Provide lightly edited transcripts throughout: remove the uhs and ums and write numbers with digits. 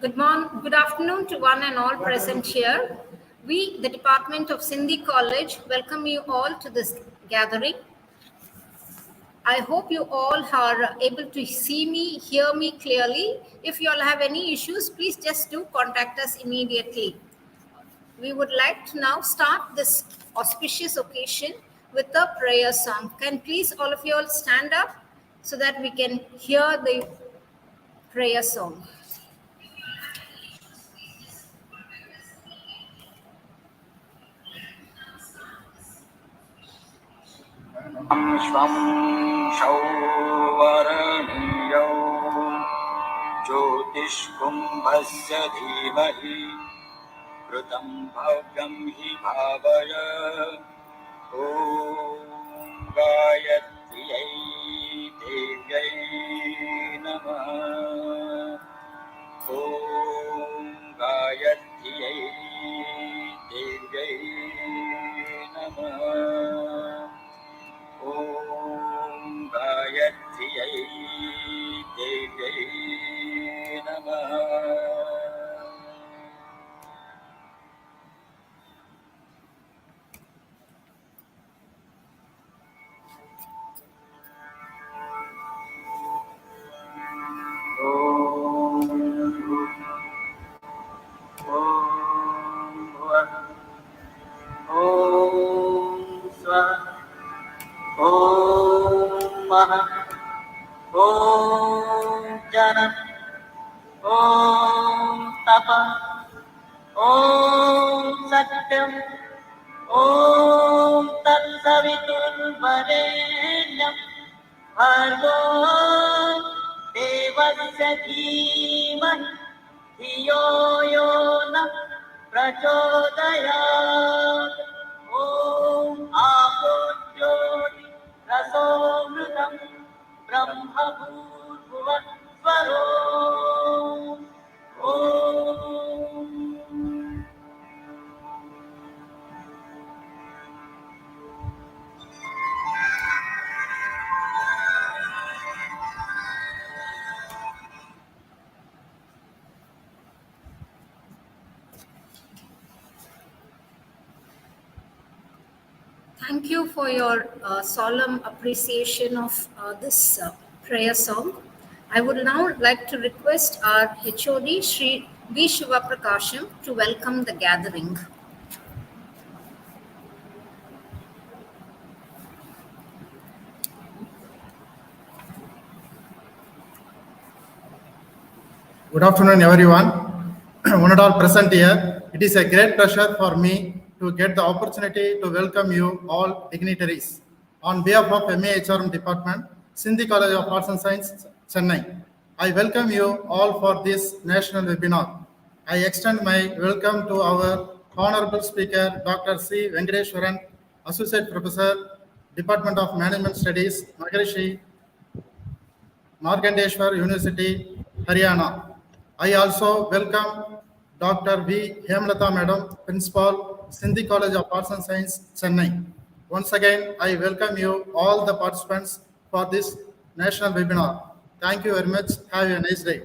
Good afternoon to one and all present here. We, the Department of Sindhi College, welcome you all to this gathering. I hope you all are able to see me, hear me clearly. If you all have any issues, please just do contact us immediately. We would like to now start this auspicious occasion with a prayer song. Can please all of you all stand up so that we can hear the prayer song. Swam Shauvaraniyo Jyotishkumbhasya Dhimahi Krutam Bhavyam Hi Bhavaya Om Gayatriyai Devyai Namah Om Gayatriyai Devyai Namah Om Gayatriyai Devyai Namah. Om Jana Om Tapa Om Satyam Om Tat Savitur Varenyam Bhargo Devasya Dhimahi Dhiyo Yo Na Prachodayat Om Apo Jyoti Raso Mritam Brahma Bhurbhuva Svaro Om. Thank you for your solemn appreciation of this prayer song. I would now like to request our HOD, Sri V. Shivaprakasham, to welcome the gathering. Good afternoon, everyone. One and all present here. It is a great pleasure for me to get the opportunity to welcome you all dignitaries. On behalf of MAHRM Department, Sindhi College of Arts and Science, Chennai, I welcome you all for this national webinar. I extend my welcome to our Honorable Speaker, Dr. C. Venkateshwaran, Associate Professor, Department of Management Studies, Maharishi Markandeshwar University, Haryana. I also welcome Dr. V. Hemlata Madam, Principal, Sindhi College of Arts and Science, Chennai. Once again, I welcome you all the participants for this national webinar. Thank you very much. Have a nice day.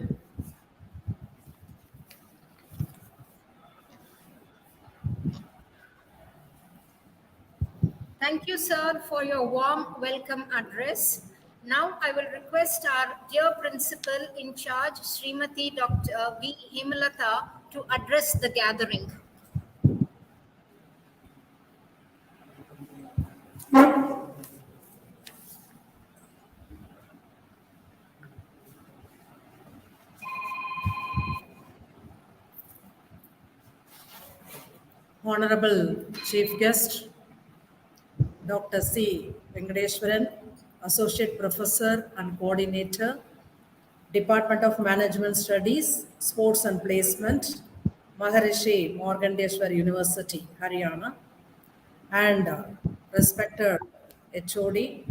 Thank you, sir, for your warm welcome address. Now I will request our dear principal in charge, Srimati Dr. V. Hemlata, to address the gathering. Honorable Chief Guest, Dr. C. Venkateshwaran, Associate Professor and Coordinator, Department of Management Studies, Sports and Placement, Maharishi Markandeshwar University, Haryana, and respected HOD, V.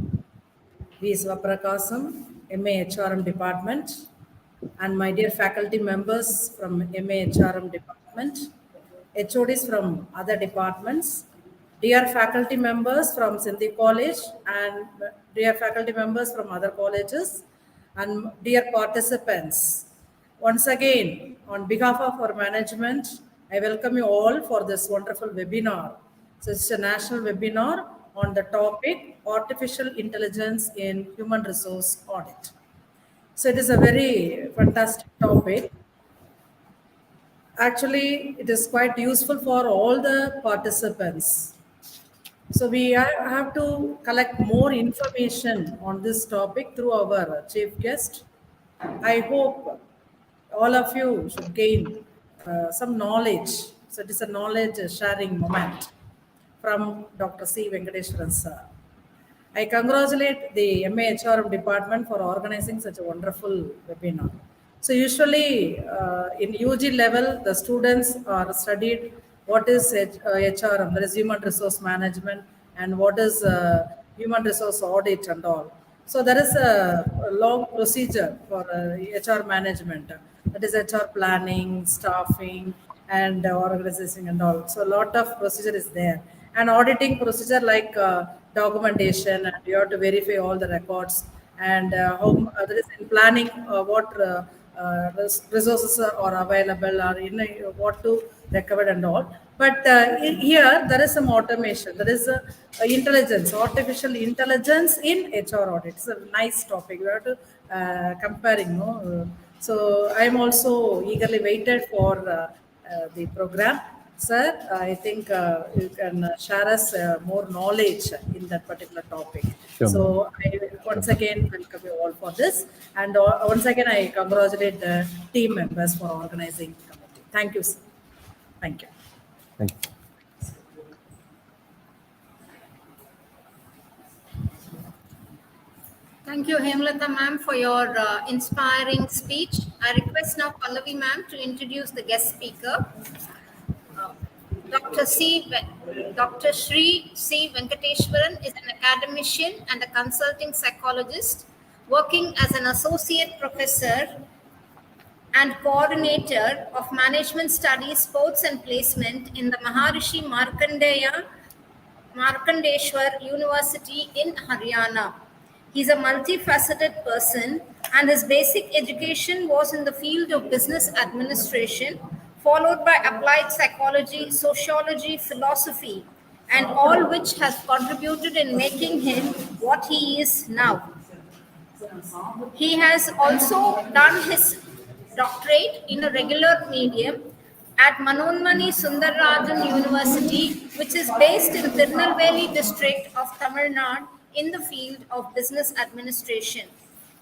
Svaprakasam, MAHRM Department, and my dear faculty members from MAHRM Department, HODs from other departments, dear faculty members from Sindhi College and dear faculty members from other colleges, and dear participants Once again, on behalf of our management, I welcome you all for this wonderful webinar. So it's a national webinar on the topic Artificial Intelligence in Human Resource Audit. So it is a very fantastic topic. Actually, it is quite useful for all the participants. So we have to collect more information on this topic through our chief guest. I hope all of you should gain some knowledge. So it is a knowledge sharing moment from Dr. C. Venkateshwaran sir. I congratulate the MAHRM department for organizing such a wonderful webinar. So usually in UG level, the students are studied what is HRM, that is human resource management, and what is human resource audit and all. So there is a long procedure for HR management. That is HR planning, staffing, and organizing and all. So a lot of procedure is there. And auditing procedure like documentation, and you have to verify all the records, and how there is in planning what resources are available, or what to recover and all. But here there is some automation. There is intelligence, artificial intelligence in HR audit. It's a nice topic. We have to comparing. No? So I am also eagerly waited for the program. Sir, I think you can share us more knowledge in that particular topic. Sure, So I once again welcome you all for this, and once again I congratulate the team members for organizing the committee. Thank you, sir. Thank you. Thank you. Thank you, Hemlata ma'am, for your inspiring speech. I request now Pallavi ma'am to introduce the guest speaker. Dr. Sri C. Venkateshwaran is an academician and a consulting psychologist working as an associate professor and coordinator of management studies, sports and placement in the Maharishi Markandeshwar University in Haryana. He's a multifaceted person, and his basic education was in the field of business administration, followed by applied psychology, sociology, philosophy, and all which has contributed in making him what he is now. He has also done his doctorate in a regular medium at Manonmani Sundararajan University, which is based in Tirunelveli district of Tamil Nadu in the field of business administration.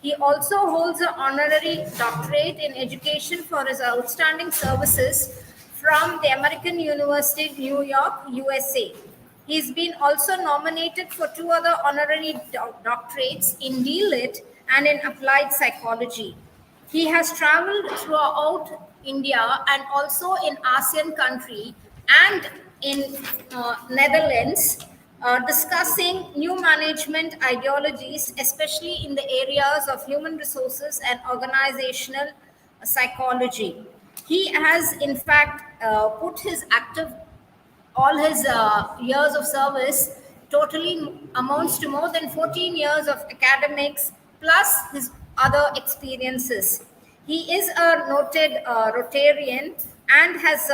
He also holds an honorary doctorate in education for his outstanding services from the American University, New York, USA. He's been also nominated for 2 other honorary doctorates in DLIT and in applied psychology. He has traveled throughout India and also in ASEAN country and in Netherlands, discussing new management ideologies, especially in the areas of human resources and organizational psychology. He has, in fact, put his active all his years of service totally amounts to more than 14 years of academics plus his other experiences. He is a noted Rotarian and has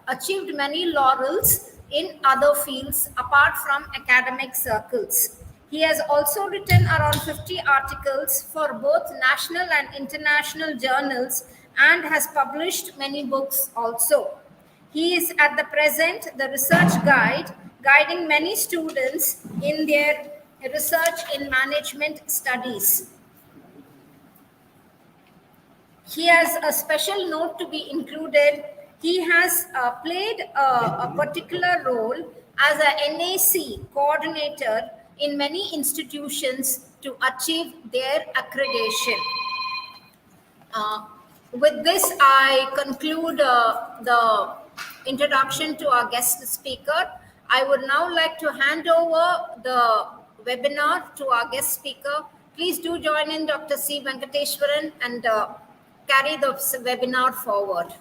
achieved many laurels in other fields apart from academic circles. He has also written around 50 articles for both national and international journals and has published many books also. He is at the present the research guide, guiding many students in their research in management studies. He has a special note to be included. He has played a particular role as a NAC coordinator in many institutions to achieve their accreditation. With this, I conclude the introduction to our guest speaker. I would now like to hand over the webinar to our guest speaker. Please do join in Dr. C. Venkateshwaran and carry the webinar forward.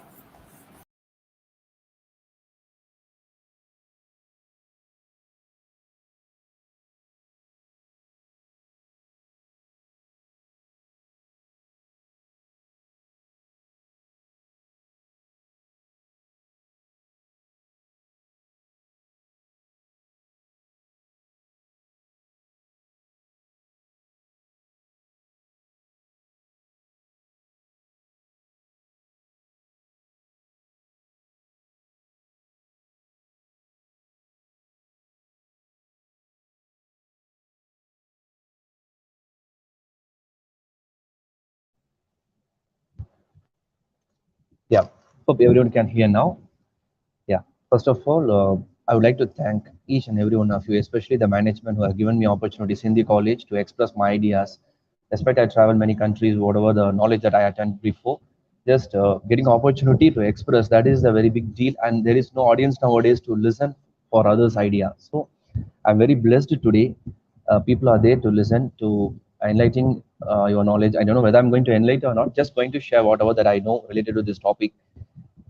Yeah, hope everyone can hear now. Yeah, first of all, I would like to thank each and every one of you, especially the management who have given me opportunities in the college to express my ideas. Despite I travel many countries, whatever the knowledge that I attend before, just getting opportunity to express, that is a very big deal. And there is no audience nowadays to listen for others' idea. So I'm very blessed today. People are there to listen to enlightening your knowledge. I don't know whether I'm going to enlighten or not. Just going to share whatever that I know related to this topic.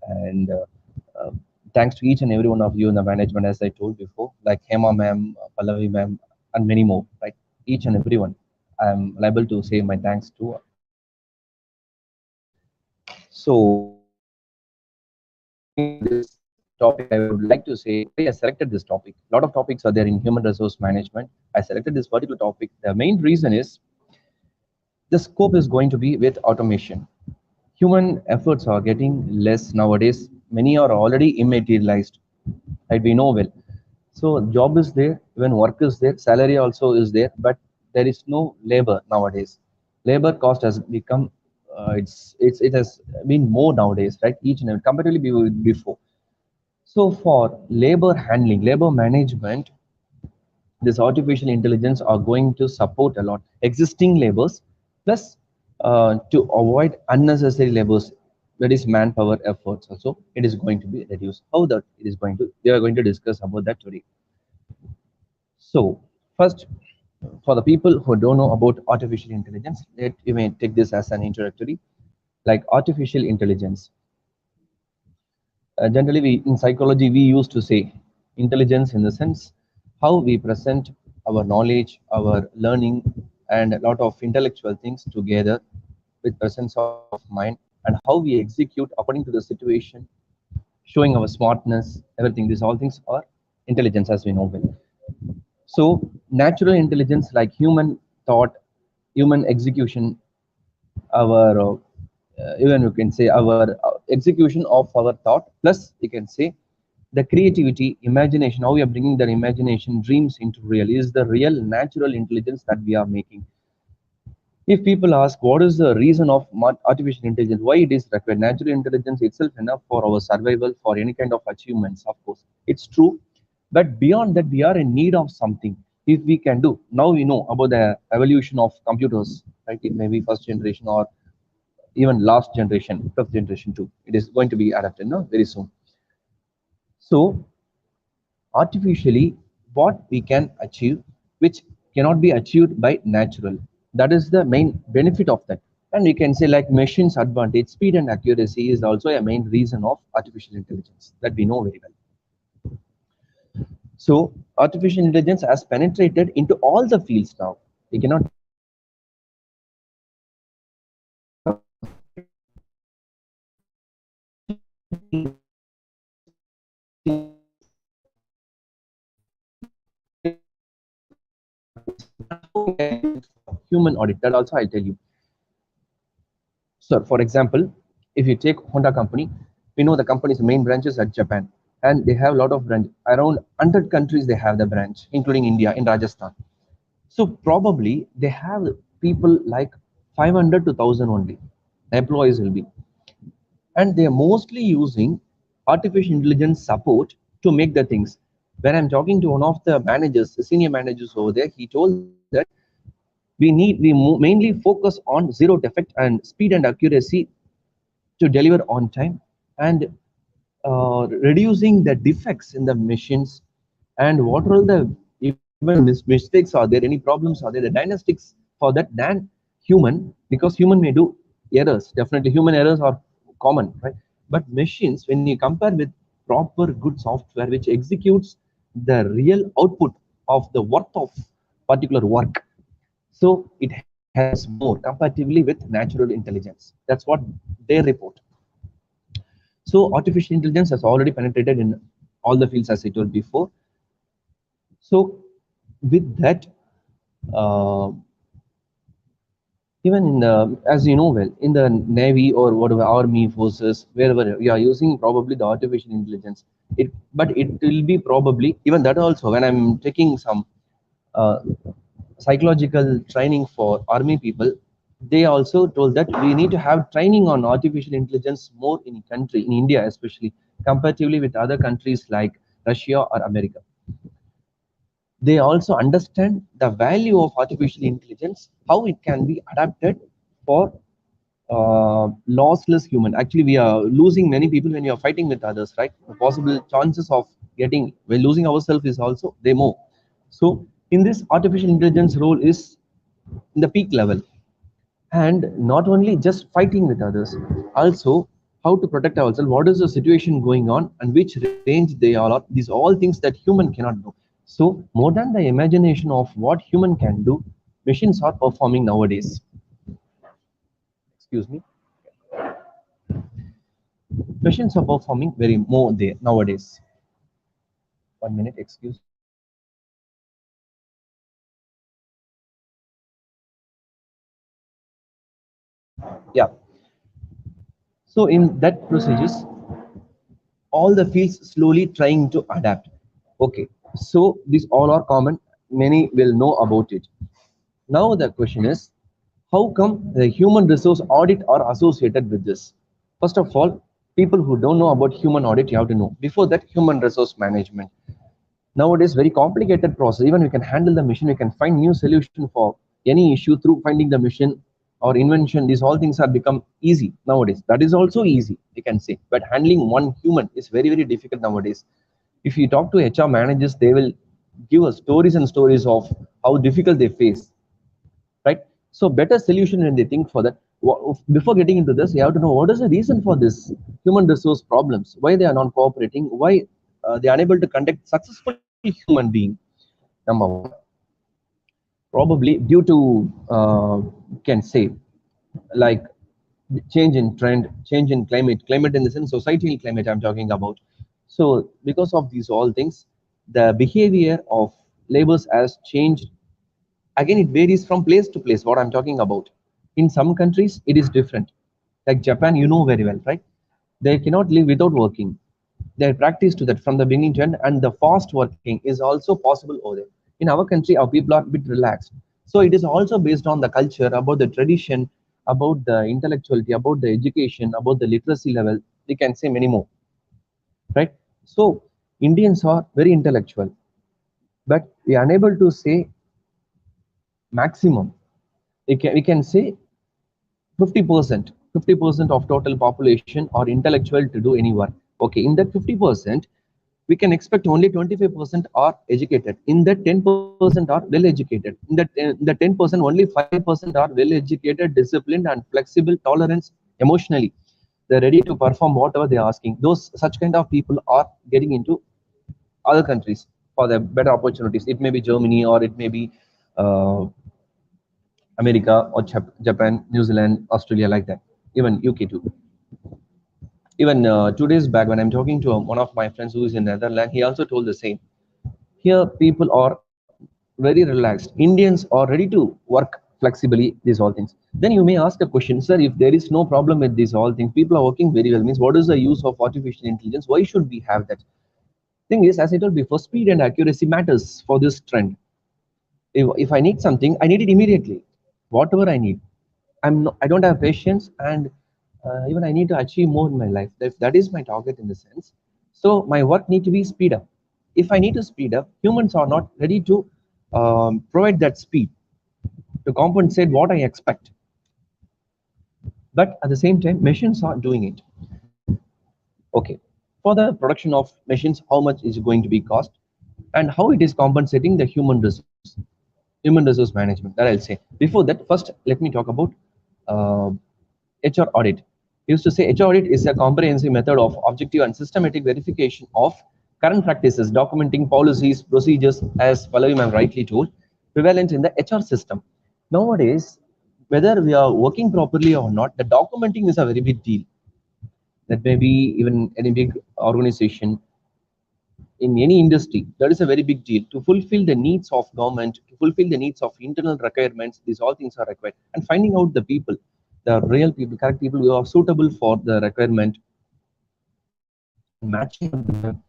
And uh, thanks to each and every one of you in the management, as I told before, like Hema ma'am, Pallavi ma'am, and many more, right? Each and every one. I'm liable to say my thanks to. So, coming to this topic, I would like to say why I selected this topic. A lot of topics are there in human resource management. I selected this particular topic. The main reason is the scope is going to be with automation. Human efforts are getting less nowadays. Many are already immaterialized, right? We know well. So job is there, even work is there, salary also is there, but there is no labor nowadays. Labor cost has become it has been more nowadays, right? Each and every comparatively before. So for labor handling, labor management, this artificial intelligence are going to support a lot existing labors, plus to avoid unnecessary labors, that is manpower efforts also, it is going to be reduced. How that it is going to, we are going to discuss about that today. So first, for the people who don't know about artificial intelligence, let you may take this as an introductory. Like artificial intelligence, generally we in psychology we used to say intelligence in the sense how we present our knowledge, our learning, and a lot of intellectual things together with presence of mind, and how we execute according to the situation, showing our smartness, everything. These all things are intelligence as we know well. So natural intelligence like human thought, human execution, our even you can say our execution of our thought, plus you can say the creativity, imagination, how we are bringing their imagination, dreams into real, is the real natural intelligence that we are making. If people ask what is the reason of artificial intelligence, why it is required, natural intelligence itself enough for our survival, for any kind of achievements, of course, it's true. But beyond that, we are in need of something. If we can do, now we know about the evolution of computers, right? It may be first generation or even last generation, fifth generation too. It is going to be adapted, no, very soon. So artificially, what we can achieve, which cannot be achieved by natural, that is the main benefit of that. And we can say like machines advantage, speed and accuracy is also a main reason of artificial intelligence that we know very well. So artificial intelligence has penetrated into all the fields now. We cannot human audit, that also I'll tell you. So, for example, if you take Honda company, we know the company's main branch is at Japan, and they have a lot of branch around 100 countries. They have the branch, including India in Rajasthan. So probably they have people like 500 to 1,000 only employees will be, and they are mostly using artificial intelligence support to make the things. When I'm talking to one of the managers, the senior managers over there, he told that mainly focus on zero defect and speed and accuracy to deliver on time, and reducing the defects in the machines, and what are the even mistakes are there, any problems are there, the diagnostics for that than human, because human may do errors. Definitely human errors are common, right? But machines, when you compare with proper good software which executes the real output of the worth of particular work, so it helps more comparatively with natural intelligence. That's what they report. So artificial intelligence has already penetrated in all the fields as I told before. So with that, uh, even in the, as you know well, in the Navy or whatever army forces, wherever you are using probably the artificial intelligence, but it will be probably even that also. When I'm taking some uh, psychological training for army people, they also told that we need to have training on artificial intelligence more in country, in India especially, comparatively with other countries like Russia or America. They also understand the value of artificial intelligence, how it can be adapted for lossless human. Actually, we are losing many people when you are fighting with others, right? The possible chances of getting, when losing ourselves is also they more. So in this, artificial intelligence role is in the peak level, and not only just fighting with others, also how to protect ourselves, what is the situation going on, and which range they all are. These all things that human cannot do. So more than the imagination of what human can do, machines are performing nowadays. Excuse me. Machines are performing very more there nowadays. 1 minute, excuse. Yeah. So in that procedures, all the fields slowly trying to adapt. Okay, so these all are common. Many will know about it. Now the question is, how come the human resource audit are associated with this? First of all, people who don't know about human audit, you have to know. Before that, human resource management. Nowadays, very complicated process. Even we can handle the mission, we can find new solution for any issue through finding the mission or invention. These all things are become easy nowadays. That is also easy, we can say. But handling one human is very, very difficult nowadays. If you talk to HR managers, they will give us stories and stories of how difficult they face, right? So better solution when they think for that. Before getting into this, you have to know what is the reason for this human resource problems, why they are not cooperating, why they are unable to conduct successful human being. Number one, probably due to can say like change in trend, change in climate in the sense societal climate I'm talking about. So because of these all things, the behavior of labors has changed. Again, it varies from place to place, what I'm talking about. In some countries it is different, like Japan, you know very well, right? They cannot live without working. They practice to that from the beginning to end, and the fast working is also possible over there. In our country, our people are a bit relaxed. So it is also based on the culture, about the tradition, about the intellectuality, about the education, about the literacy level. We can say many more, right? So Indians are very intellectual, but we are unable to say maximum. We can say 50% of total population are intellectual to do any work. Okay, in that 50%, we can expect only 25% are educated. In that 10% are well educated. In the 10%, only 5% are well educated, disciplined, and flexible, tolerance emotionally. They're ready to perform whatever they're asking. Those such kind of people are getting into other countries for the better opportunities. It may be Germany, or it may be uh, America, or Japan, New Zealand, Australia, like that. Even UK too. Even 2 days back, when I'm talking to one of my friends who is in Netherlands, he also told the same. Here, people are very relaxed. Indians are ready to work flexibly. These all things. Then you may ask a question, sir. If there is no problem with these all things, people are working very well. Means what is the use of artificial intelligence? Why should we have that? Thing is, as I told before, speed and accuracy matters for this trend. If I need something, I need it immediately. Whatever I need, I don't have patience, and even I need to achieve more in my life. That is my target in the sense. So my work need to be speed up. If I need to speed up, humans are not ready to provide that speed to compensate what I expect. But at the same time, machines are doing it. Okay, for the production of machines, how much is it going to be cost, and how it is compensating the human resource management, that I'll say. Before that, first let me talk about uh, HR audit. We used to say HR audit is a comprehensive method of objective and systematic verification of current practices, documenting policies, procedures, as Pallavi ma'am rightly told, prevalent in the HR system. Nowadays, whether we are working properly or not, the documenting is a very big deal. That may be even any big organization, in any industry, that is a very big deal. To fulfill the needs of government, to fulfill the needs of internal requirements, these all things are required. And finding out the people, the real people, correct people who are suitable for the requirement, and matching up with them,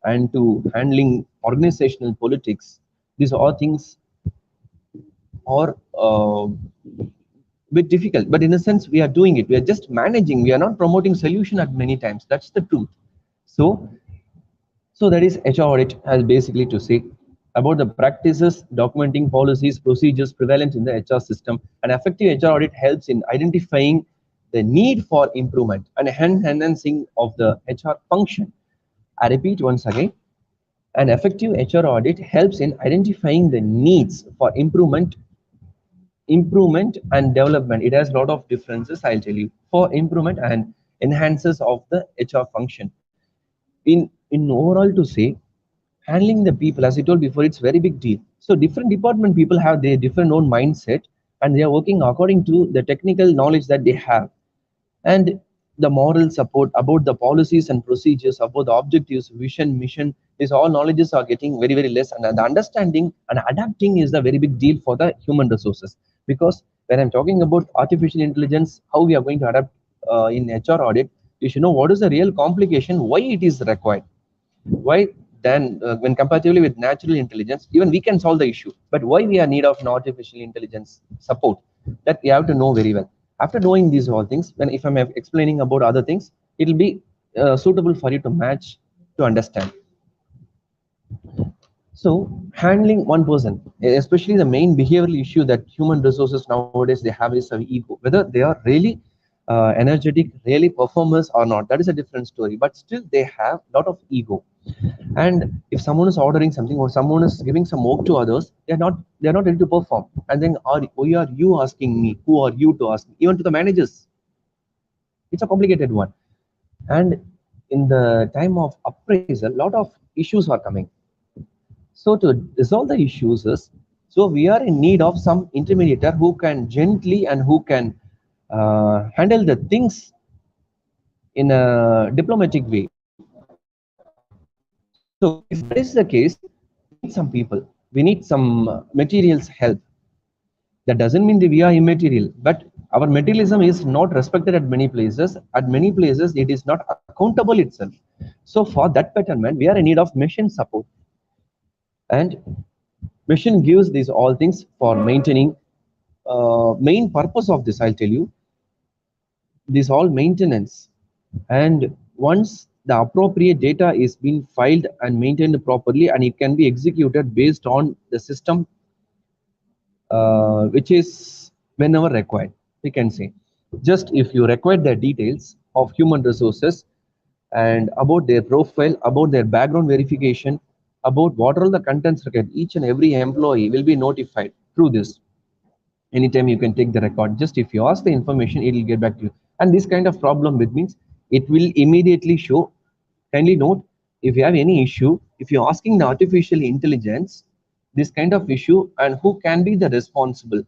and to handling organizational politics, these are all things are bit difficult, but in a sense we are doing it. We are just managing. We are not promoting solution at many times. That's the truth. So that is HR audit has basically to say about the practices, documenting policies, procedures prevalent in the HR system. An effective HR audit helps in identifying the need for improvement and enhancing of the HR function. I repeat once again, an effective HR audit helps in identifying the needs for improvement and development. It has a lot of differences, I'll tell you, for improvement and enhances of the HR function. In overall to say, handling the people, as I told before, it's very big deal. So different department people have their different own mindset, and they are working according to the technical knowledge that they have, and the moral support about the policies and procedures, about the objectives, vision, mission. These all knowledges are getting very, very less, and the understanding and adapting is the very big deal for the human resources. Because when I'm talking about artificial intelligence, how we are going to adapt in HR audit, you should know what is the real complication, why it is required. Why then when comparatively with natural intelligence, even we can solve the issue, but why we are need of an artificial intelligence support, that we have to know very well. After knowing these all things, when if I'm explaining about other things, it will be suitable for you to match, to understand. So handling one person, especially the main behavioral issue that human resources nowadays they have is ego. Whether they are really energetic, really performers or not, that is a different story. But still, they have a lot of ego. And if someone is ordering something or someone is giving some work to others, they're not ready to perform. And then, why are you asking me? Who are you to ask me? Even to the managers, it's a complicated one. And in the time of appraisal, a lot of issues are coming. So to resolve the issues is, so we are in need of some intermediator who can gently and who can handle the things in a diplomatic way. So if that is the case, we need some people, we need some materials help. That doesn't mean that we are immaterial, but our materialism is not respected at many places. At many places, it is not accountable itself. So for that betterment, we are in need of machine support. And machine gives these all things for maintaining. Main purpose of this, I'll tell you, this all maintenance. And once the appropriate data is being filed and maintained properly, and it can be executed based on the system which is whenever required, we can say. Just if you require the details of human resources and about their profile, about their background verification, about what are the contents required, each and every employee will be notified through this. Anytime you can take the record, just if you ask the information, it will get back to you. And this kind of problem, which means it will immediately show. Kindly note, if you have any issue, if you're asking the artificial intelligence this kind of issue and who can be the responsible,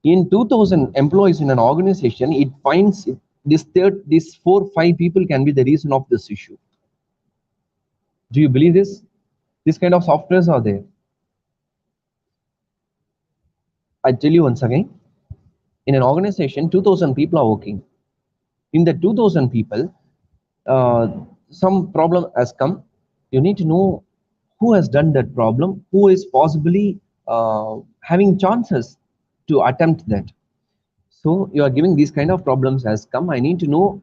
in 2000 employees in an organization, it finds these 4-5 people can be the reason of this issue. Do you believe this? This kind of softwares are there. I tell you once again, in an organization, 2000 people are working. In the 2000 people, some problem has come. You need to know who has done that problem, who is possibly having chances to attempt that. So you are giving these kind of problems has come. I need to know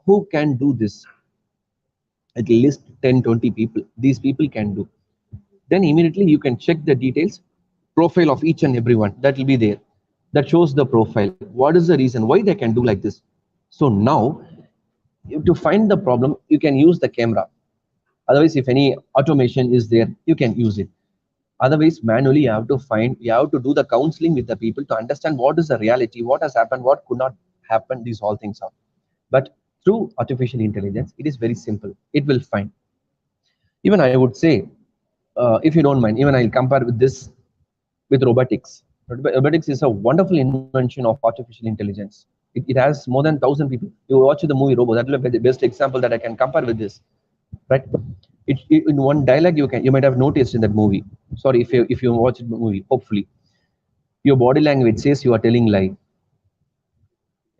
who can do this. At least 10-20 people. These people can do. Then immediately you can check the details, profile of each and everyone. That will be there. That shows the profile. What is the reason why they can do like this? So now, to find the problem, you can use the camera. Otherwise, if any automation is there, you can use it. Otherwise, manually, you have to do the counseling with the people to understand what is the reality, what has happened, what could not happen, these all things are. But through artificial intelligence, it is very simple. It will find. Even I would say, if you don't mind, even I'll compare with this with robotics. Robotics is a wonderful invention of artificial intelligence. It has more than 1,000 people. You watch the movie Robo. That will be the best example that I can compare with this. Right? In one dialogue you might have noticed in that movie. Sorry if you watch the movie. Hopefully, your body language says you are telling lie.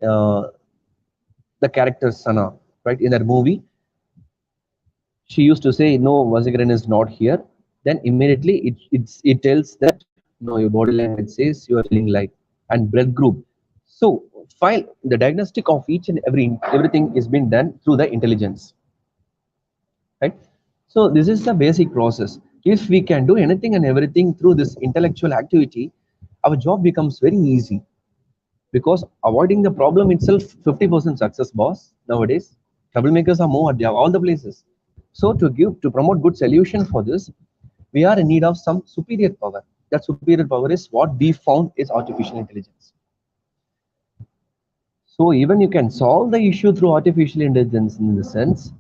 The character Sana, right, in that movie, she used to say, no, Vasigaran is not here. Then immediately it tells that no, your body language says you are telling lie. And breath group, So file the diagnostic of each and everything is being done through the intelligence, right? So this is the basic process. If we can do anything and everything through this intellectual activity, our job becomes very easy, because avoiding the problem itself 50% success, boss. Nowadays troublemakers are more at all the places. So to promote good solution for this, we are in need of some superior power. That superior power is what we found is artificial intelligence. So even you can solve the issue through artificial intelligence in the sense,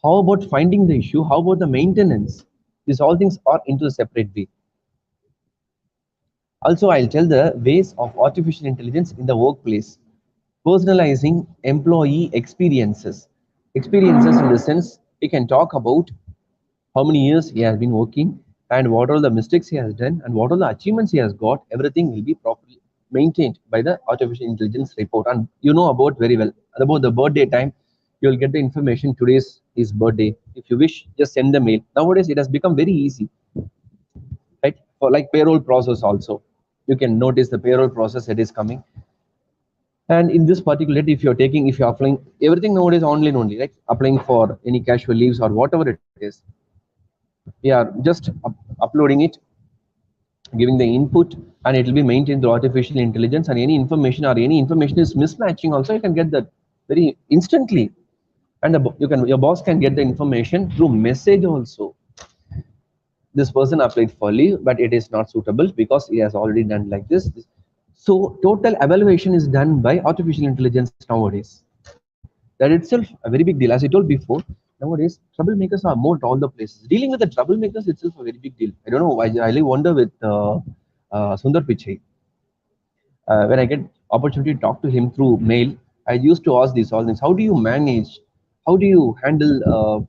how about finding the issue? How about the maintenance? These all things are into a separate way. Also, I'll tell the ways of artificial intelligence in the workplace. Personalizing employee experiences. Experiences in the sense, we can talk about how many years he has been working and what are the mistakes he has done and what are the achievements he has got. Everything will be properly maintained by the artificial intelligence report. And you know about very well about the birthday time, you will get the information today's his birthday. If you wish, just send the mail. Nowadays it has become very easy, right? For like payroll process also, you can notice the payroll process that is coming. And in this particular, if you're applying everything nowadays online only, right? Applying for any casual leaves or whatever it is, we are just uploading it, giving the input, and it will be maintained through artificial intelligence. And any information is mismatching also, you can get that very instantly. And your boss can get the information through message also. This person applied for leave, but it is not suitable because he has already done like this. So total evaluation is done by artificial intelligence nowadays. That itself a very big deal. As I told before, nowadays troublemakers are more at all the places. Dealing with the troublemakers itself a very big deal. I don't know why. I really wonder with Sundar Pichai. When I get opportunity to talk to him through mail, I used to ask these all things. How do you manage? How do you handle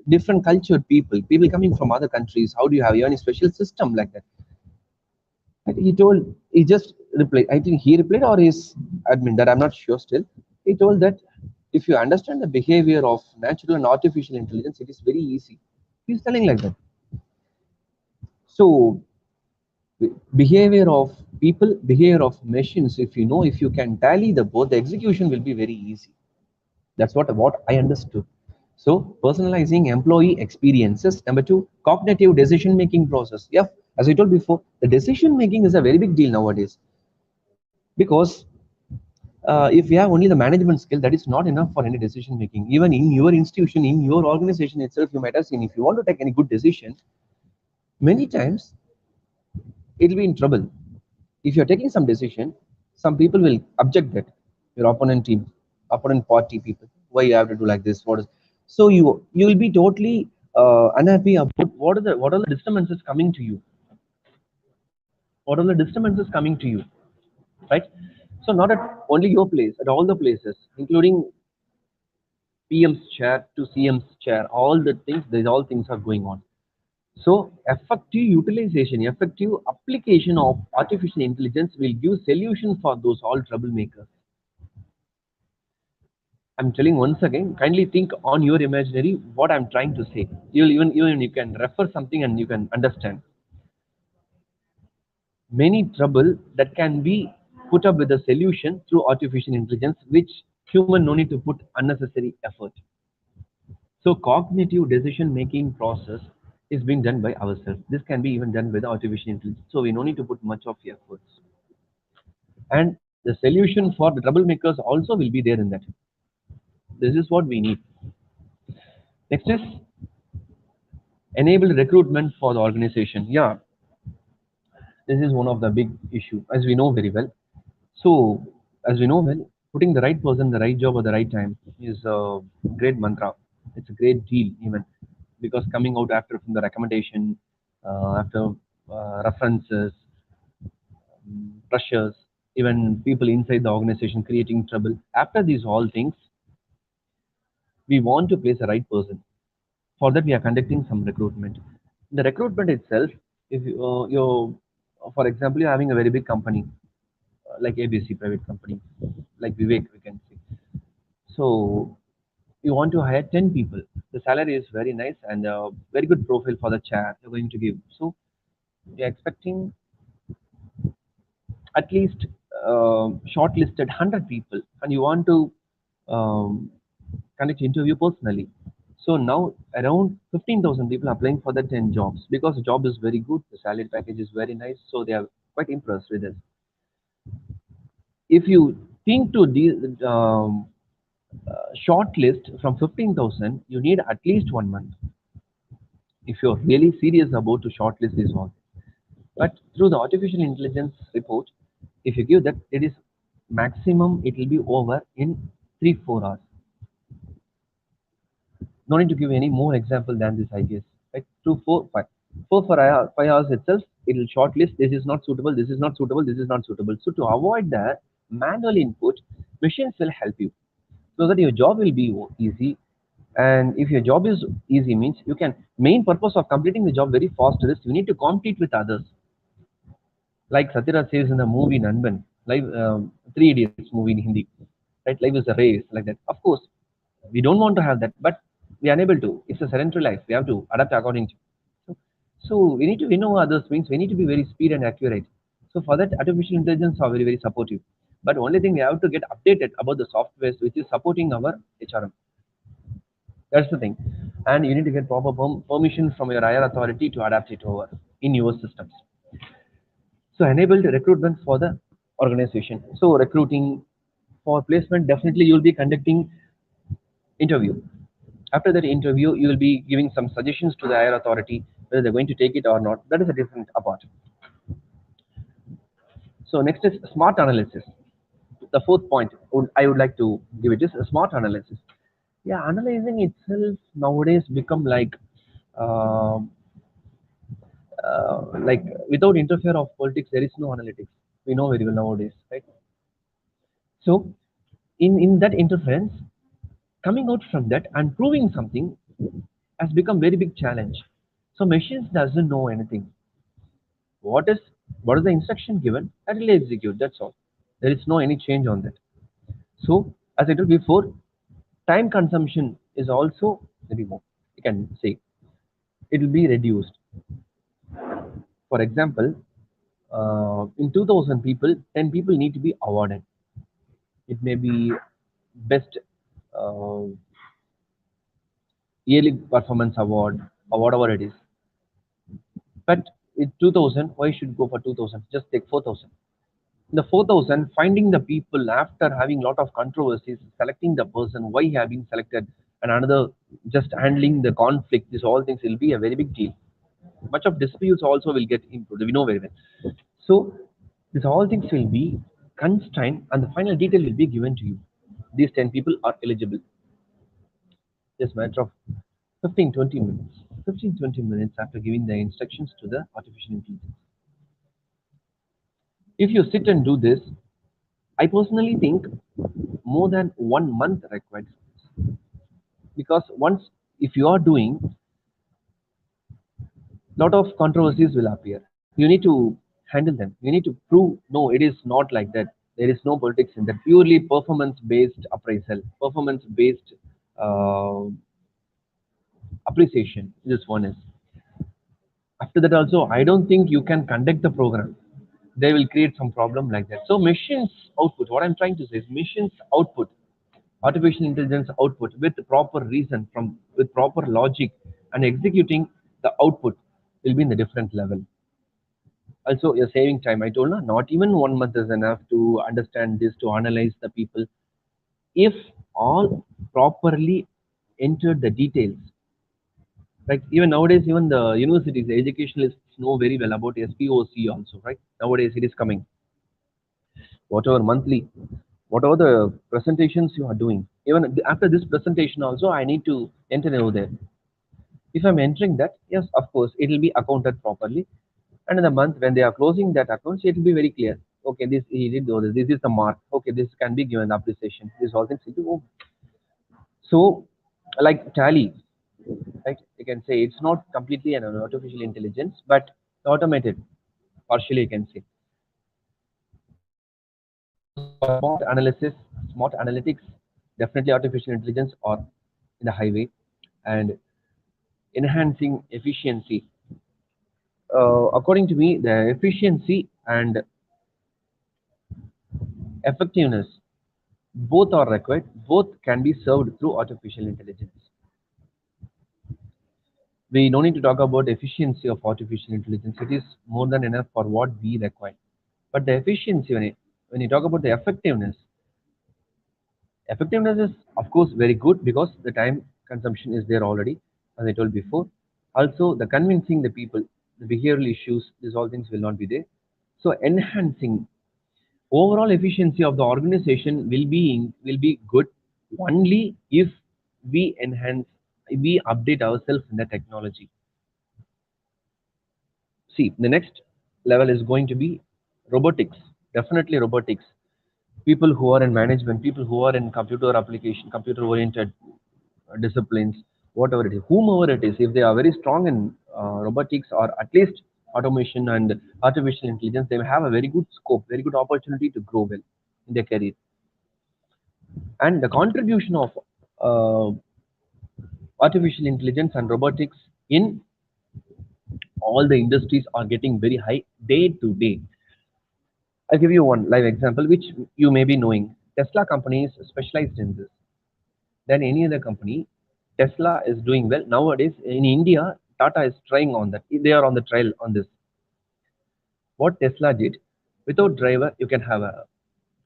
different cultured people coming from other countries? How do you have any special system like that? He just replied. I think he replied or his admin, that I'm not sure still. He told that if you understand the behavior of natural and artificial intelligence, it is very easy. He's telling like that. So behavior of people, behavior of machines, if you can tally the both, the execution will be very easy. That's what I understood. So personalizing employee experiences. Number two, cognitive decision making process. Yeah, as I told before, the decision making is a very big deal nowadays, because if you have only the management skill, that is not enough for any decision making. Even in your institution, in your organization itself, you might have seen, if you want to take any good decision, many times it will be in trouble. If you're taking some decision, some people will object that, your opponent team, opponent party people, why you have to do like this, what is. So you will be totally unhappy about what are the disturbances coming to you, what are the disturbances coming to you, right? So not at only your place, at all the places, including PM's chair to CM's chair, all the things, these all things are going on. So effective utilization, effective application of artificial intelligence will give solution for those all troublemakers. I'm telling once again, kindly think on your imaginary what I'm trying to say. You'll even you can refer something and you can understand. Many trouble that can be put up with a solution through artificial intelligence, which human no need to put unnecessary effort. So cognitive decision making process is being done by ourselves. This can be even done with artificial intelligence. So we no need to put much of efforts. And the solution for the troublemakers also will be there in that. This is what we need. Next is enable recruitment for the organization. Yeah, this is one of the big issue, as we know very well. So, as we know well, putting the right person, the right job at the right time is a great mantra. It's a great deal, even because coming out after from the recommendation, after references, pressures, even people inside the organization creating trouble. After these all things, we want to place the right person. For that, we are conducting some recruitment. The recruitment itself, if for example, you're having a very big company like ABC private company, like Vivek, we can say. So you want to hire 10 people. The salary is very nice and very good profile for the chair you're going to give. So you're expecting at least shortlisted 100 people and you want to um, conduct interview personally. So now around 15,000 people applying for the 10 jobs because the job is very good, the salary package is very nice, so they are quite impressed with it. If you think to shortlist from 15,000, you need at least 1 month if you're really serious about to shortlist this one. But through the artificial intelligence report, if you give that, it is maximum, it will be over in 3 4 hours. No need to give any more example than this, I guess. Right? Through 5 hours itself, it will shortlist. This is not suitable. This is not suitable. This is not suitable. So to avoid that manual input, machines will help you so that your job will be easy. And if your job is easy, means you can. Main purpose of completing the job very fast is you need to compete with others. Like Satyaraj says in the movie Nanban, life, Three Idiots movie in Hindi, right? Life is a race, like that. Of course, we don't want to have that, but we are unable to. It's a sedentary life. We have to adapt according to. So we need to win over others means we need to be very speed and accurate. So for that, artificial intelligence are very, very supportive. But only thing we have to get updated about the softwares which is supporting our HRM. That's the thing. And you need to get proper permission from your higher authority to adapt it over in your systems. So enabled recruitment for the organization. So recruiting for placement, definitely you'll be conducting interview. After that interview, you will be giving some suggestions to the higher authority whether they're going to take it or not. That is a different apart. So next is smart analysis. The fourth point I would like to give it is a smart analysis. Yeah, analyzing itself nowadays become uh, like without interfere of politics, there is no analytics. We know very well nowadays, right? So in that interference, coming out from that and proving something has become very big challenge. So machines doesn't know anything. What is the instruction given? That will execute. That's all. There is no any change on that. So as I told before, time consumption is also maybe more. You can say it will be reduced. For example, in 2,000 people, 10 people need to be awarded. It may be best uh, yearly performance award or whatever it is. But with 2,000, why should go for 2,000? Just take 4,000. In the 4,000, finding the people after having lot of controversies, selecting the person, why he have been selected, and another just handling the conflict, these all things will be a very big deal. Much of disputes also will get improved. We know very well. So these all things will be constrained and the final detail will be given to you. These 10 people are eligible. Just matter of 15, 20 minutes. 15, 20 minutes after giving the instructions to the artificial intelligence. If you sit and do this, I personally think more than 1 month required. Because once, if you are doing, lot of controversies will appear. You need to handle them. You need to prove, no, it is not like that. There is no politics in that. Purely performance-based appraisal, performance-based uh, appreciation. This one is. After that also, I don't think you can conduct the program. They will create some problem like that. So machines output, what I'm trying to say is machines output, artificial intelligence output with proper reason, from with proper logic and executing the output will be in the different level. Also, you're saving time. I told you, not even 1 month is enough to understand this, to analyze the people. If all properly entered the details, like even nowadays, even the universities, the educationalists know very well about SPOC also, right? Nowadays, it is coming. Whatever monthly, whatever the presentations you are doing, even after this presentation also, I need to enter over there. If I'm entering that, yes, of course, it will be accounted properly. And in the month when they are closing that account, it will be very clear. Okay, this he did do this. This is the mark. Okay, this can be given appreciation. This all things need to go. So, like tally, right? You can say it's not completely an artificial intelligence, but automated. Partially, you can say. So for smart analysis, smart analytics, definitely artificial intelligence or in the highway and enhancing efficiency. According to me, the efficiency and effectiveness. Both are required. Both can be served through artificial intelligence. We don't need to talk about efficiency of artificial intelligence. It is more than enough for what we require. But the efficiency, when you talk about the effectiveness is of course very good because the time consumption is there already, as I told before. Also, the convincing the people, the behavioral issues, these all things will not be there. So enhancing overall efficiency of the organization will be good only if we enhance, we update ourselves in the technology. See, the next level is going to be robotics. Definitely robotics. People who are in management, people who are in computer application, computer oriented disciplines, whatever it is, whomever it is, if they are very strong in robotics or at least automation and artificial intelligence, they have a very good scope, very good opportunity to grow well in their career. And the contribution of uh, artificial intelligence and robotics in all the industries are getting very high day to day. I'll give you one live example, which you may be knowing. Tesla company is specialized in this than any other company. Tesla is doing well nowadays in India. Tata is trying on that. They are on the trial on this. What Tesla did, without driver, you can have a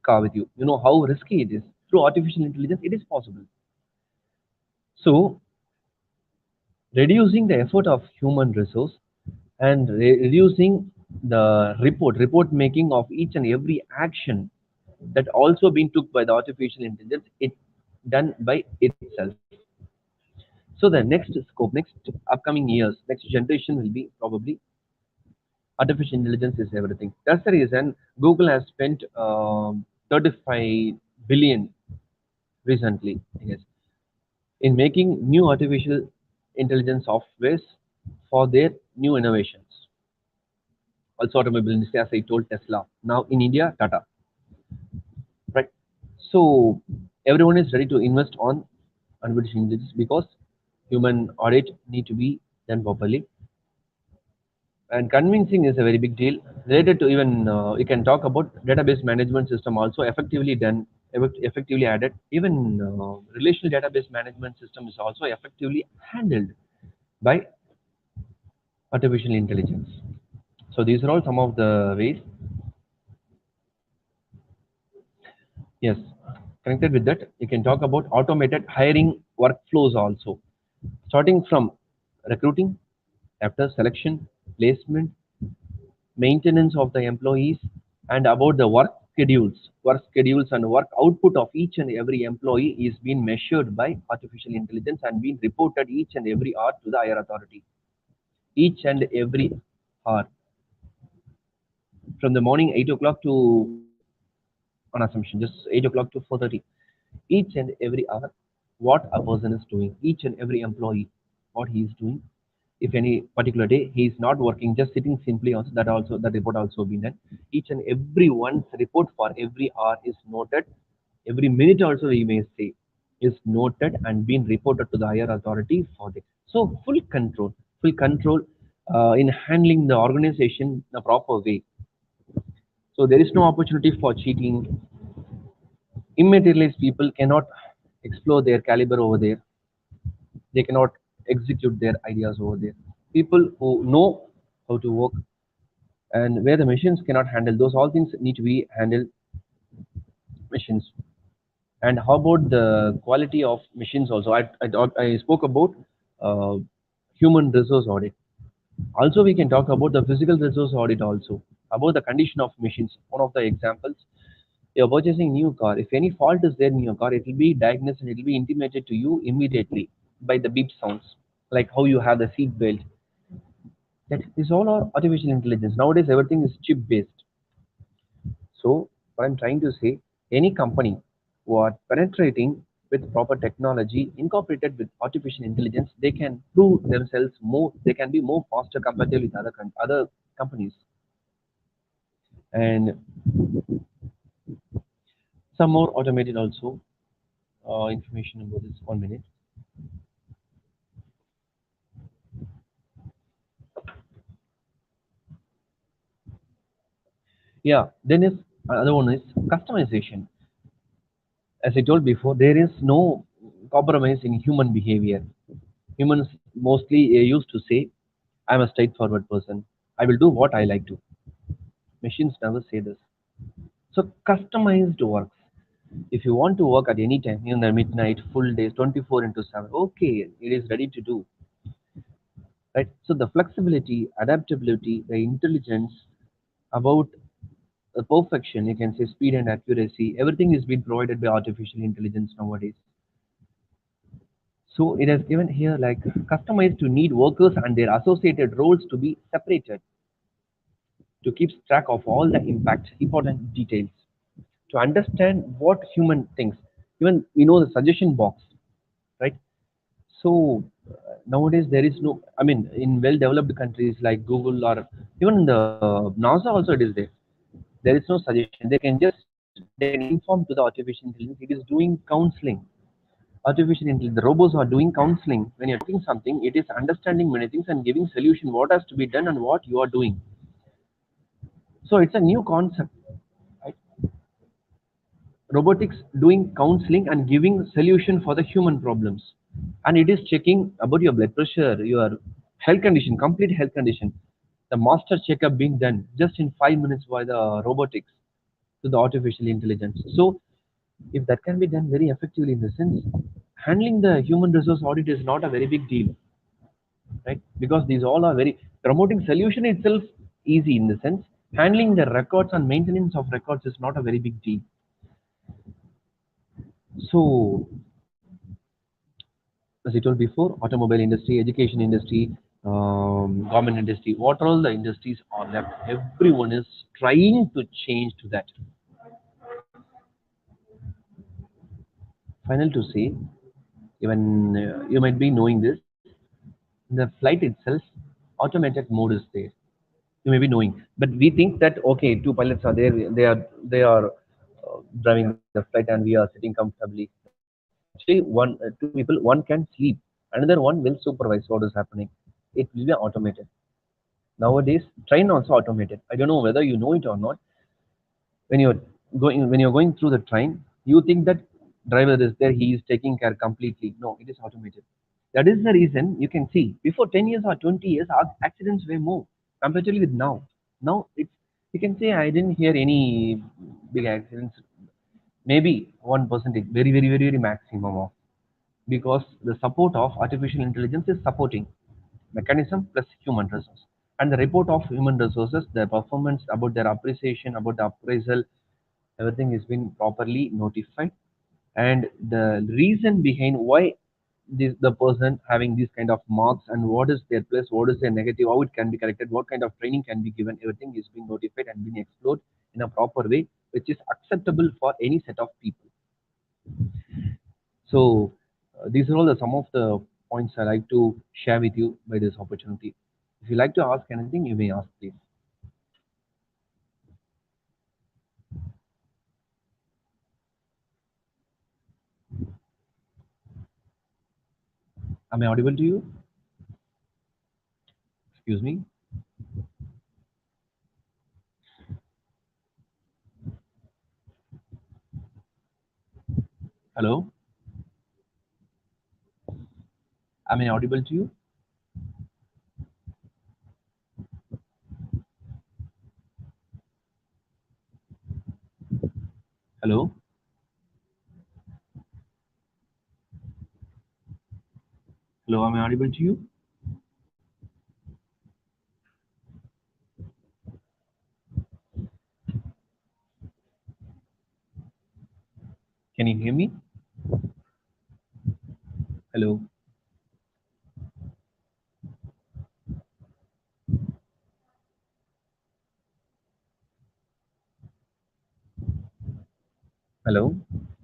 car with you. You know how risky it is. Through artificial intelligence, it is possible. So reducing the effort of human resource and reducing the report making of each and every action that also been took by the artificial intelligence, it done by itself. So the next scope, next upcoming years, next generation will be probably artificial intelligence is everything. That's the reason Google has spent 35 billion recently, I guess, in making new artificial intelligence softwares for their new innovations. Also automobile industry, as I told, Tesla. Now in India, Tata. Right. So everyone is ready to invest on artificial intelligence because human audit need to be done properly. And convincing is a very big deal. Related to even we can talk about database management system also effectively done, effectively added. Even relational database management system is also effectively handled by artificial intelligence. So these are all some of the ways. Yes, connected with that, you can talk about automated hiring workflows also, starting from recruiting, after selection, placement, maintenance of the employees, and about the work schedules and work output of each and every employee is being measured by artificial intelligence and being reported each and every hour to the higher authority. Each and every hour, from the morning 8 o'clock to, on assumption, just 8 o'clock to 4:30, each and every hour what a person is doing, each and every employee what he is doing. If any particular day he is not working, just sitting simply, also that report also been done. Each and every one's report for every hour is noted. Every minute also we may say is noted and being reported to the higher authority for this. So full control in handling the organization in a proper way. So there is no opportunity for cheating. Immaterialized people cannot explore their caliber over there. They cannot execute their ideas over there. People who know how to work and where the machines cannot handle, those all things need to be handled machines. And how about the quality of machines also? I spoke about uh, human resource audit. Also, we can talk about the physical resource audit also, about the condition of machines. One of the examples, you're purchasing new car. If any fault is there in your car, it will be diagnosed and it will be intimated to you immediately by the beep sounds, like how you have the seat belt. That is all our artificial intelligence. Nowadays, everything is chip based. So, what I'm trying to say, any company who are penetrating with proper technology incorporated with artificial intelligence, they can prove themselves more. They can be more faster comparative with other companies. And some more automated also information about this. 1 minute. Yeah. Then if Another one is customization. As I told before, there is no compromise in human behavior. Humans mostly used to say, I'm a straightforward person. I will do what I like to. Machines never say this. So customized works. If you want to work at any time, in the midnight, full days, 24 into 7, okay, it is ready to do. Right? So the flexibility, adaptability, the intelligence about the perfection, you can say speed and accuracy, everything is being provided by artificial intelligence nowadays. So it has given here like customized to need workers and their associated roles to be separated to keep track of all the impact, important details, to understand what human thinks. Even we know the suggestion box, right? So nowadays there is no, I mean, in well-developed countries like Google or even in the NASA also it is there. There is no suggestion. They can inform to the artificial intelligence. It is doing counseling. Artificial intelligence, the robots are doing counseling. When you're doing something, it is understanding many things and giving solution what has to be done and what you are doing. So it's a new concept, right? Robotics doing counseling and giving solution for the human problems, and it is checking about your blood pressure, your health condition, complete health condition, the master checkup being done just in 5 minutes by the robotics to the artificial intelligence. So if that can be done very effectively, in the sense handling the human resource audit is not a very big deal, right? Because these all are very promoting solution itself easy, in the sense handling the records and maintenance of records is not a very big deal. So as I told before, automobile industry, education industry, government industry, what all the industries are left, everyone is trying to change to that. Final to say, even you might be knowing this, the flight itself, automated mode is there. You may be knowing, but we think that okay, two pilots are there, they are driving the flight, and we are sitting comfortably. Actually, two people, one can sleep, another one will supervise what is happening. It will be automated. Nowadays, train also automated. I don't know whether you know it or not. When you're going through the train, you think that driver is there, he is taking care completely. No, it is automated. That is the reason you can see before 10 years or 20 years, our accidents were more comparatively with now. Now it's, you can say I didn't hear any big accidents. Maybe 1%, very, very, very, very maximum of, because the support of artificial intelligence is supporting mechanism plus human resource, and the report of human resources, their performance, about their appreciation, about the appraisal, everything is been properly notified, and the reason behind why the person having these kind of marks, and what is their plus, what is their negative, how it can be corrected, what kind of training can be given, everything is being notified and being explored in a proper way which is acceptable for any set of people. So these are all some of the points I like to share with you by this opportunity. If you like to ask anything, you may ask, please. Am I audible to you? Excuse me. Hello. Am I audible to you? Hello. Hello. Am I audible to you? Can you hear me? Hello. Hello.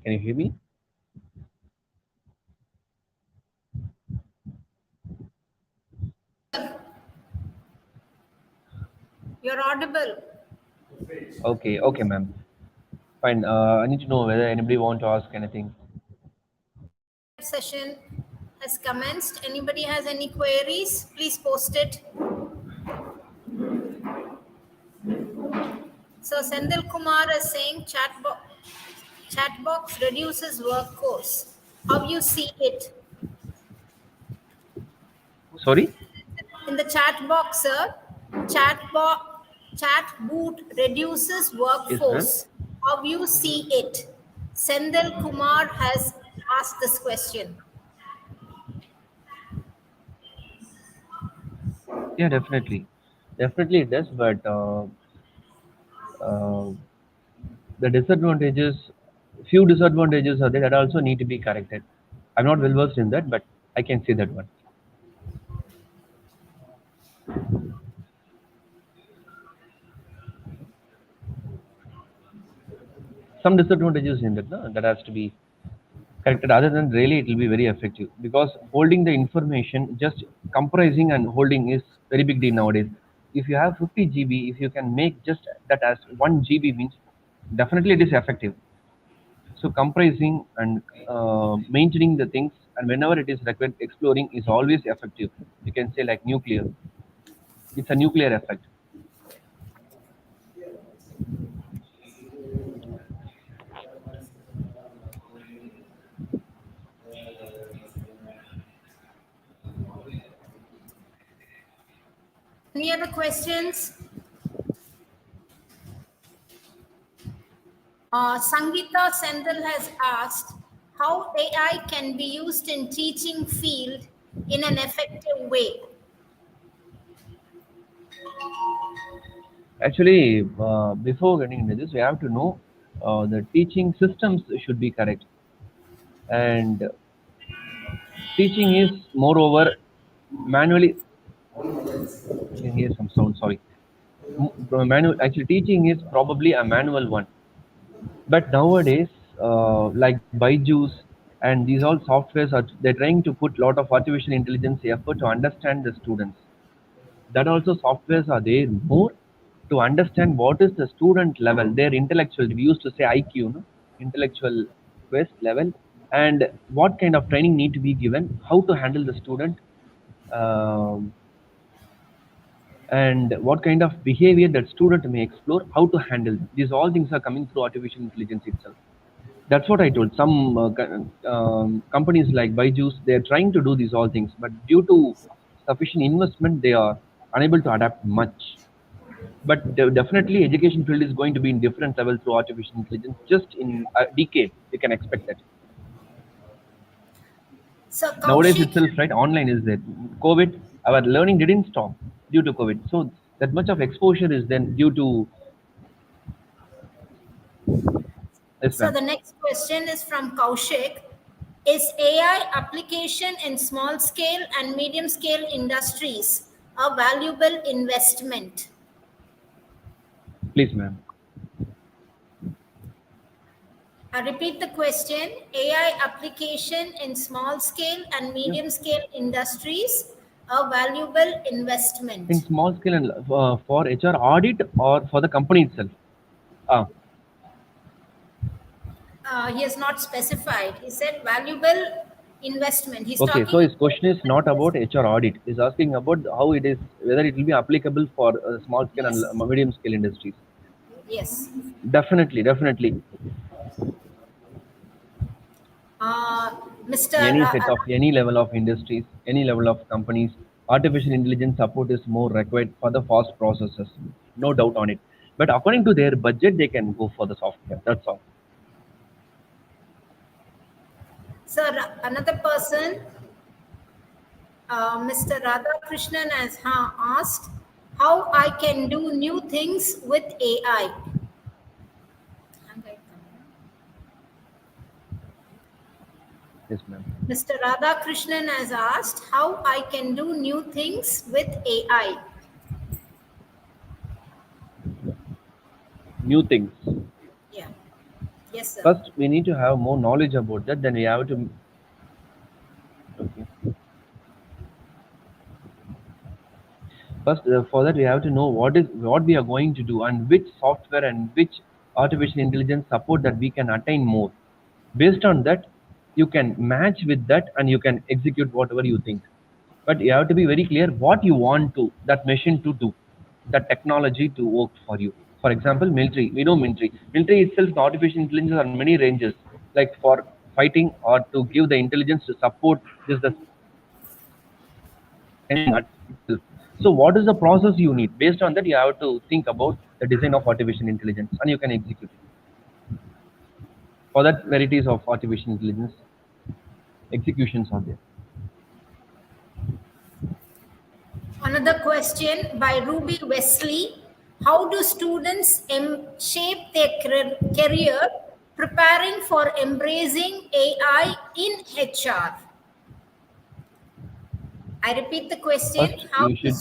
Can you hear me? You're audible. Okay. Okay, ma'am. Fine. I need to know whether anybody want to ask anything. Session has commenced. Anybody has any queries? Please post it. So Sendil Kumar is saying chat box reduces workforce. How you see it? Sorry. In the chat box, sir, chat boot reduces Yes, ma'am. workforce. How you see it? Sendil Kumar has asked this question. Yeah, definitely. Definitely it does, but uh, the disadvantages, few disadvantages are there that also need to be corrected. I'm not well versed in that, but I can say that one. Some disadvantages in that, no, that has to be corrected. Other than really, it will be very effective because holding the information, just comprising and holding is very big deal nowadays. If you have 50 GB, if you can make just that as 1 GB means definitely it is effective. So comprising and maintaining the things and whenever it is required, exploring is always effective. You can say like nuclear. It's a nuclear effect. Any other questions? Sangeeta Sendil has asked how AI can be used in teaching field in an effective way. Actually, before getting into this, we have to know the teaching systems should be correct. And teaching is moreover manually. I can hear some sound. Sorry. Manual. Actually, teaching is probably a manual one. But nowadays, like Byju's and these all softwares are they're trying to put a lot of artificial intelligence effort to understand the students. That also softwares are there more to understand what is the student level, their intellectual. We used to say IQ, no? Intellectual quest level, and what kind of training need to be given, how to handle the student, um, and what kind of behavior that student may explore, how to handle them. These all things are coming through artificial intelligence itself. That's what I told. Some companies like Byju's, they are trying to do these all things, but due to sufficient investment, they are unable to adapt much. But definitely, education field is going to be in different level through artificial intelligence. Just in a decade, you can expect that. So Nowadays Kaushik, itself, right? Online is there. COVID, our learning didn't stop due to COVID. So that much of exposure is then due to. Yes, so ma'am. the next question is from Kaushik. Is AI application in small scale and medium scale industries a valuable investment? Please, ma'am. I repeat the question. AI application in small scale and Yeah. medium scale industries a valuable In investment. small scale and for HR audit or for the company itself. Ah, He has not specified. He said valuable investment. He's okay. So talking his about question is not about investment. HR audit. He's asking about how it is, whether it will be applicable for small scale and Yes. medium scale industries. Yes. Definitely, definitely. Uh, Mr. Any set of any level of industries, any level of companies, artificial intelligence support is more required for the fast processes. No doubt on it. But according to their budget, they can go for the software. That's all. Sir, another person, Mr. Radhakrishnan has asked how I can do new things with AI. Yes, ma'am. Mr. Radhakrishnan has asked how I can do new things with AI. New things. Yeah. Yes, sir. First, we need to have more knowledge about that. Then we have to. Okay. First, for that, we have to know what we are going to do and which software and which artificial intelligence support that we can attain more. Based on that, you can match with that and you can execute whatever you think. But you have to be very clear what you want to that machine to do, that technology to work for you. For example, military. We know military. Military itself, the artificial intelligence on many ranges, like for fighting or to give the intelligence to support just the itself. So, what is the process you need? Based on that, you have to think about the design of artificial intelligence, and you can execute it. For that, varieties of artificial intelligence executions are there. Another question by Ruby Wesley. How do students shape their career preparing for embracing AI in HR? I repeat the question. First, you should.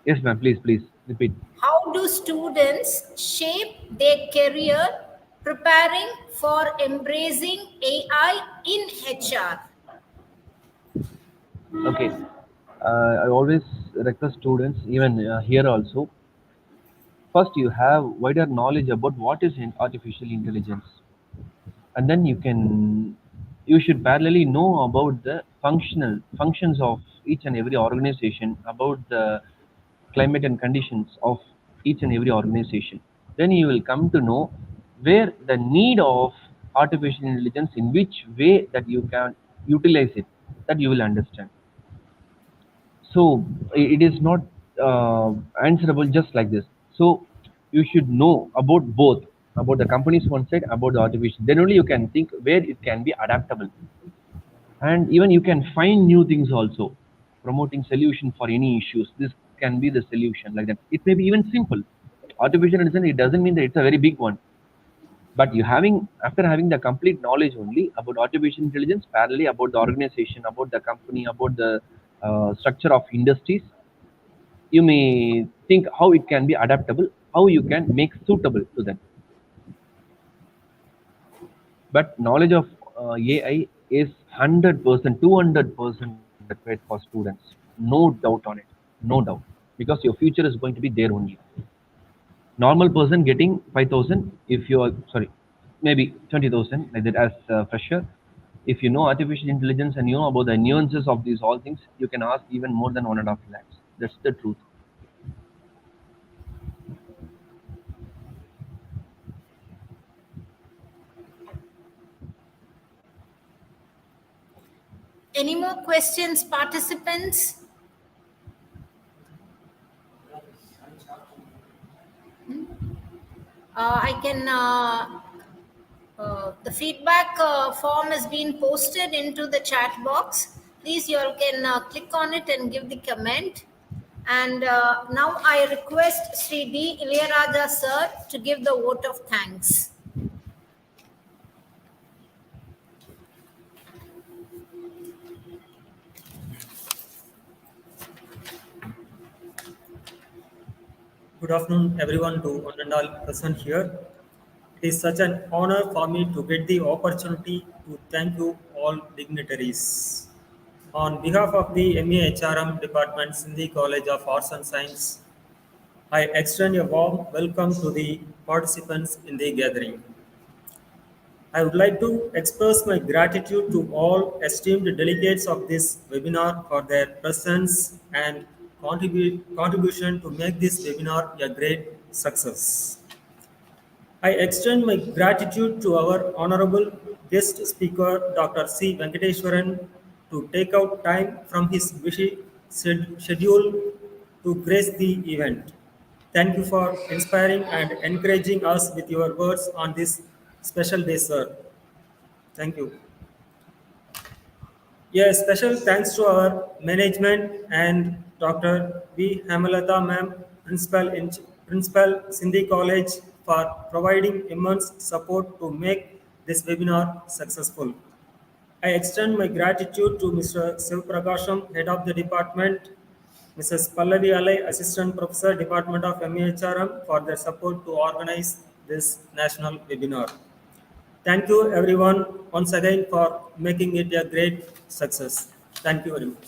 Yes, ma'am. Please repeat. How do students shape their career preparing for embracing AI in HR? Okay. I always request students, even here also. First, you have wider knowledge about what is in artificial intelligence, and then you should parallelly know about the functions of each and every organization, about the climate and conditions of each and every organization. Then you will come to know where the need of artificial intelligence, in which way that you can utilize it, that you will understand. So it is not answerable just like this. So you should know about both, about the companies one side, about the artificial, then only you can think where it can be adaptable, and even you can find new things also, promoting solution for any issues. This can be the solution, like that. It may be even simple. Artificial intelligence, it doesn't mean that it's a very big one, but you having, after having the complete knowledge only about artificial intelligence, parallelly about the organization, about the company, about the structure of industries, you may think how it can be adaptable, how you can make suitable to them. But knowledge of AI is 100%, 200% required for students. No doubt on it. No doubt. Because your future is going to be there only. Normal person getting 5,000, if you are, sorry, maybe 20,000, like that, as a fresher. If you know artificial intelligence and you know about the nuances of these all things, you can ask even more than 1.5 lakhs. That's the truth. Any more questions, participants? I can, the feedback form has been posted into the chat box. Please, you all can click on it and give the comment. And now I request Sri D. Ilayaraja sir to give the vote of thanks. Good afternoon, everyone, to one and all present here. It is such an honor for me to get the opportunity to thank you all dignitaries. On behalf of the MA HRM Department, Sindhi College of Arts and Science, I extend a warm welcome to the participants in the gathering. I would like to express my gratitude to all esteemed delegates of this webinar for their presence and contribution to make this webinar a great success. I extend my gratitude to our honorable guest speaker, Dr. C. Venkateswaran, to take out time from his busy schedule to grace the event. Thank you for inspiring and encouraging us with your words on this special day, sir. Thank you. Yes, special thanks to our management and Dr. V. Hamalata ma'am, Principal Sindhi College, for providing immense support to make this webinar successful. I extend my gratitude to Mr. Siv Prakasham, Head of the Department, Mrs. Pallavi Alai, Assistant Professor, Department of MEHRM, for their support to organize this national webinar. Thank you everyone once again for making it a great success. Thank you very much.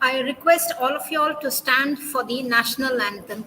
I request all of you all to stand for the national anthem.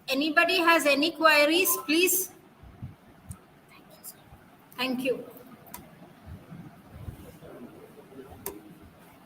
Anybody has any queries, please? Thank you.